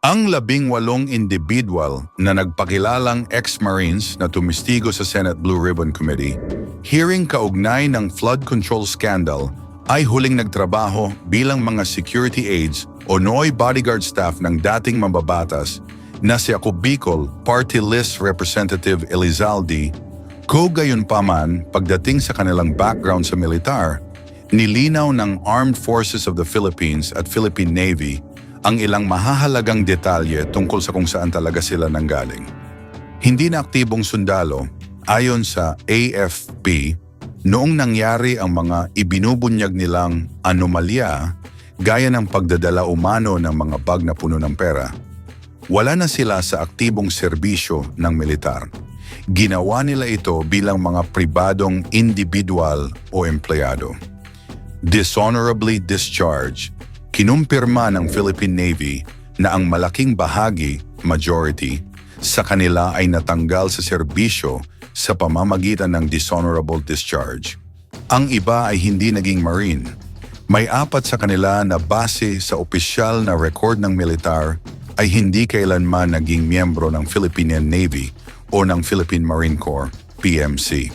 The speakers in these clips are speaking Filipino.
Ang 18 individual na nagpakilalang ex-Marines na tumistigo sa Senate Blue Ribbon Committee, hearing kaugnay ng flood control scandal, ay huling nagtrabaho bilang mga security aides o NOY bodyguard staff ng dating mambabatas na si Ako Bicol Party List Representative Elizalde. Gayunpaman, pagdating sa kanilang background sa militar, nilinaw ng Armed Forces of the Philippines at Philippine Navy ang ilang mahahalagang detalye tungkol sa kung saan talaga sila nanggaling. Hindi na aktibong sundalo, ayon sa AFP, noong nangyari ang mga ibinubunyag nilang anomalya gaya ng pagdadala umano ng mga bag na puno ng pera. Wala na sila sa aktibong serbisyo ng militar. Ginawa nila ito bilang mga pribadong individual o empleyado. Dishonorably discharged, kinumpirma ng Philippine Navy na ang malaking bahagi, majority, sa kanila ay natanggal sa serbisyo sa pamamagitan ng dishonorable discharge. Ang iba ay hindi naging Marine. May 4 sa kanila na base sa opisyal na record ng militar ay hindi kailanman naging miyembro ng Philippine Navy o ng Philippine Marine Corps, PMC.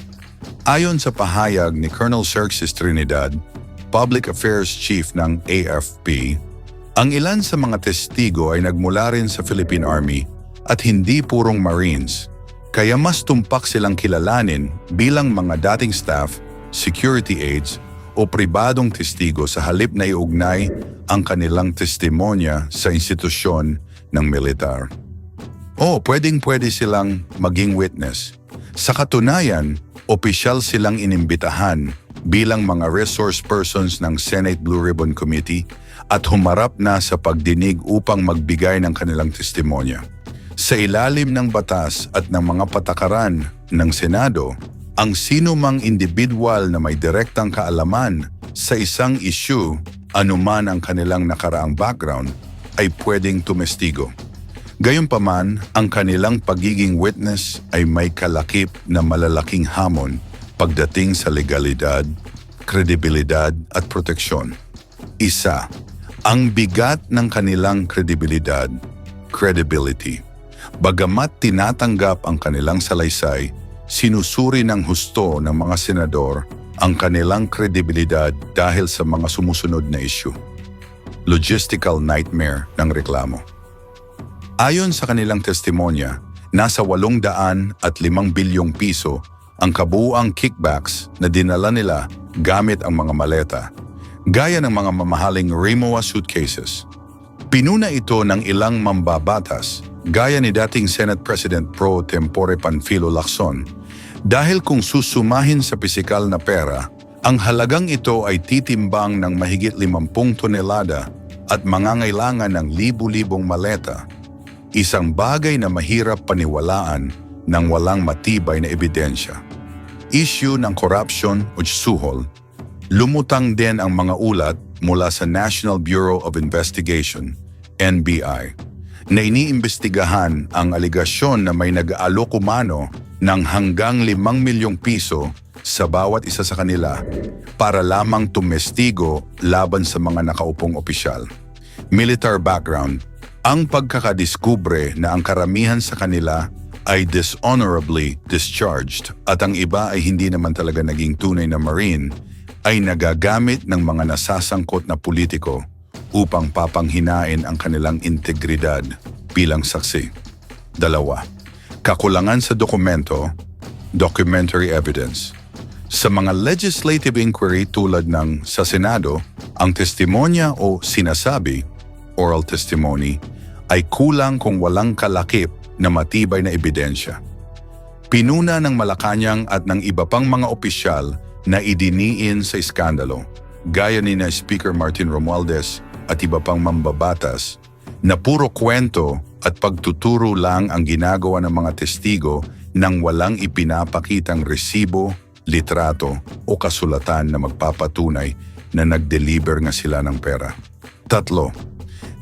Ayon sa pahayag ni Colonel Xerxes Trinidad, Public Affairs Chief ng AFP, ang ilan sa mga testigo ay nagmula rin sa Philippine Army at hindi purong Marines, kaya mas tumpak silang kilalanin bilang mga dating staff, security aides o pribadong testigo sa halip na iugnay ang kanilang testimonya sa institusyon ng militar. O pwedeng-pwede silang maging witness. Sa katunayan, opisyal silang inimbitahan bilang mga resource persons ng Senate Blue Ribbon Committee at humarap na sa pagdinig upang magbigay ng kanilang testimonya. Sa ilalim ng batas at ng mga patakaran ng Senado, ang sinumang individual na may direktang kaalaman sa isang issue, anuman ang kanilang nakaraang background, ay pwedeng tumestigo. Gayunpaman, ang kanilang pagiging witness ay may kalakip na malalaking hamon pagdating sa legalidad, kredibilidad at proteksyon. Isa, ang bigat ng kanilang kredibilidad, credibility. Bagamat tinatanggap ang kanilang salaysay, sinusuri ng husto ng mga senador ang kanilang kredibilidad dahil sa mga sumusunod na issue. Logistical nightmare ng reklamo. Ayon sa kanilang testimonya, nasa 805 bilyong piso ang kabuuang kickbacks na dinala nila gamit ang mga maleta, gaya ng mga mamahaling Rimowa suitcases. Pinuna ito ng ilang mambabatas, gaya ni dating Senate President Pro Tempore Panfilo Lacson, dahil kung susumahin sa pisikal na pera, ang halagang ito ay titimbang ng mahigit 50 tonelada at mangangailangan ng libu-libong maleta, isang bagay na mahirap paniwalaan ng walang matibay na ebidensya. Issue ng corruption o suhol, lumutang din ang mga ulat mula sa National Bureau of Investigation, NBI, na iniimbestigahan ang aligasyon na may nag-aalok umano ng hanggang 5 milyong piso sa bawat isa sa kanila para lamang tumestigo laban sa mga nakaupong opisyal. Military background, ang pagkakadiskubre na ang karamihan sa kanila ay dishonorably discharged at ang iba ay hindi naman talaga naging tunay na Marine, ay nagagamit ng mga nasasangkot na politiko upang papanghinain ang kanilang integridad bilang saksi. 2. Kakulangan sa dokumento, documentary evidence. Sa mga legislative inquiry tulad ng sa Senado, ang testimonya o sinasabi, oral testimony, ay kulang kung walang kalakip na matibay na ebidensya. Pinuna ng Malacanang at ng iba pang mga opisyal na idiniin sa iskandalo, gaya ni na Speaker Martin Romualdez at iba pang mambabatas, na puro kwento at pagtuturo lang ang ginagawa ng mga testigo nang walang ipinapakitang resibo, litrato o kasulatan na magpapatunay na nag-deliver nga sila ng pera. 3.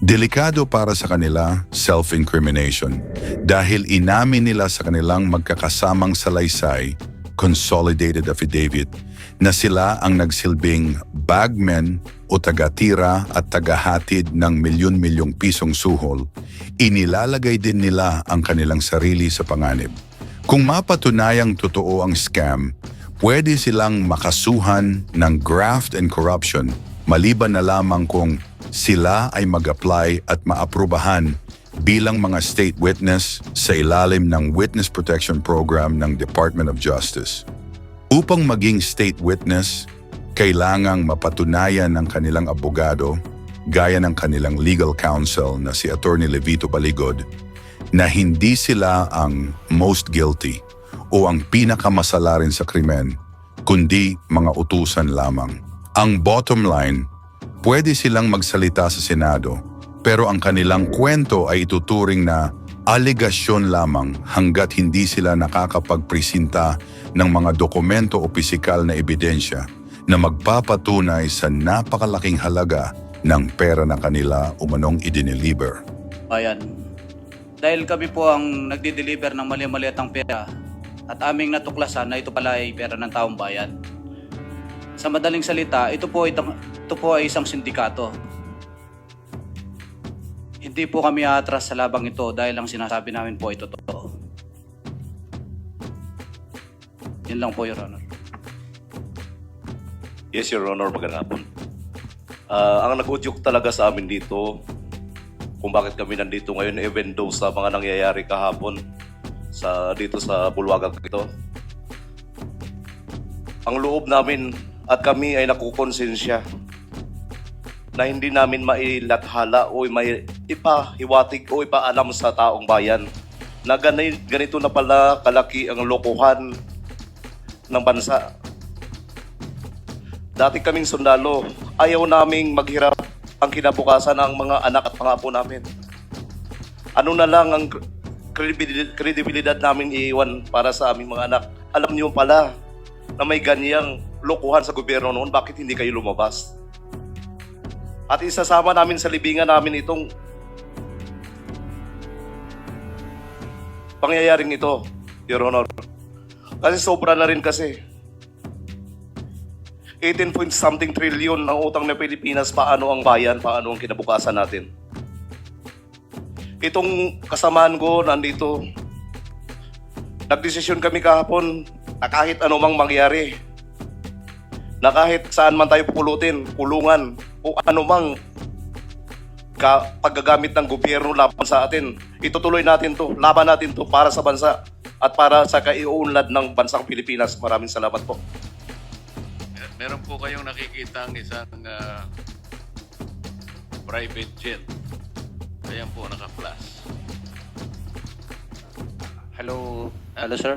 Delikado para sa kanila, self-incrimination, dahil inamin nila sa kanilang magkakasamang salaysay, consolidated affidavit, na sila ang nagsilbing bagmen o tagatira at tagahatid ng milyon-milyong pisong suhol, inilalagay din nila ang kanilang sarili sa panganib. Kung mapatunayang totoo ang scam, pwede silang makasuhan ng graft and corruption maliban na lamang kung sila ay mag-apply at maaprubahan bilang mga state witness sa ilalim ng Witness Protection Program ng Department of Justice. Upang maging state witness, kailangang mapatunayan ng kanilang abogado, gaya ng kanilang legal counsel na si Attorney Levito Baligod, na hindi sila ang most guilty o ang pinakamasala rin sa krimen, kundi mga utusan lamang. Ang bottom line, pwede silang magsalita sa Senado, pero ang kanilang kwento ay ituturing na aligasyon lamang hanggat hindi sila nakakapagpresenta ng mga dokumento o pisikal na ebidensya na magpapatunay sa napakalaking halaga ng pera na kanila umanong idineliver. Bayan. Dahil kami po ang nagdi-deliver ng mali-maliatang pera at aming natuklasan na ito pala ay pera ng taong bayan. Sa madaling salita, ito po ay isang sindikato. Hindi po kami atras sa labang ito dahil ang sinasabi namin po ay totoo. Yun lang po, Your Honor. Yes, Your Honor, magandang hapon. Ang nag-udyok talaga sa amin dito, kung bakit kami nandito ngayon, even though sa mga nangyayari kahapon dito sa bulwagan ito, ang loob namin at kami ay nakukonsensya na hindi namin mailathala o ipahiwatig o ipaalam sa taong bayan na ganito na pala kalaki ang lokohan ng bansa. Dati kaming sundalo, ayaw naming maghirap ang kinabukasan ng mga anak at pangapo namin. Ano na lang ang kredibilidad namin iiwan para sa aming mga anak. Alam niyo pala na may ganyang lokohan sa gobyerno noon, bakit hindi kayo lumabas? At isasama namin sa libingan namin itong pangyayaring ito, Your Honor. Kasi sobra na rin kasi. 18-point-something trillion ang utang ng Pilipinas, paano ang bayan, paano ang kinabukasan natin. Itong kasamaan ko nandito, nagdesisyon kami kahapon na kahit anumang mangyari, na kahit saan man tayo pupulutin, kulungan, o anumang paggagamit ng gobyerno laban sa atin, itutuloy natin to, laban natin to para sa bansa at para sa kaiuunlad ng bansang Pilipinas. Maraming salamat po. Meron po kayong nakikita ang isang private jet. Ayan po, naka-flash. Hello, sir.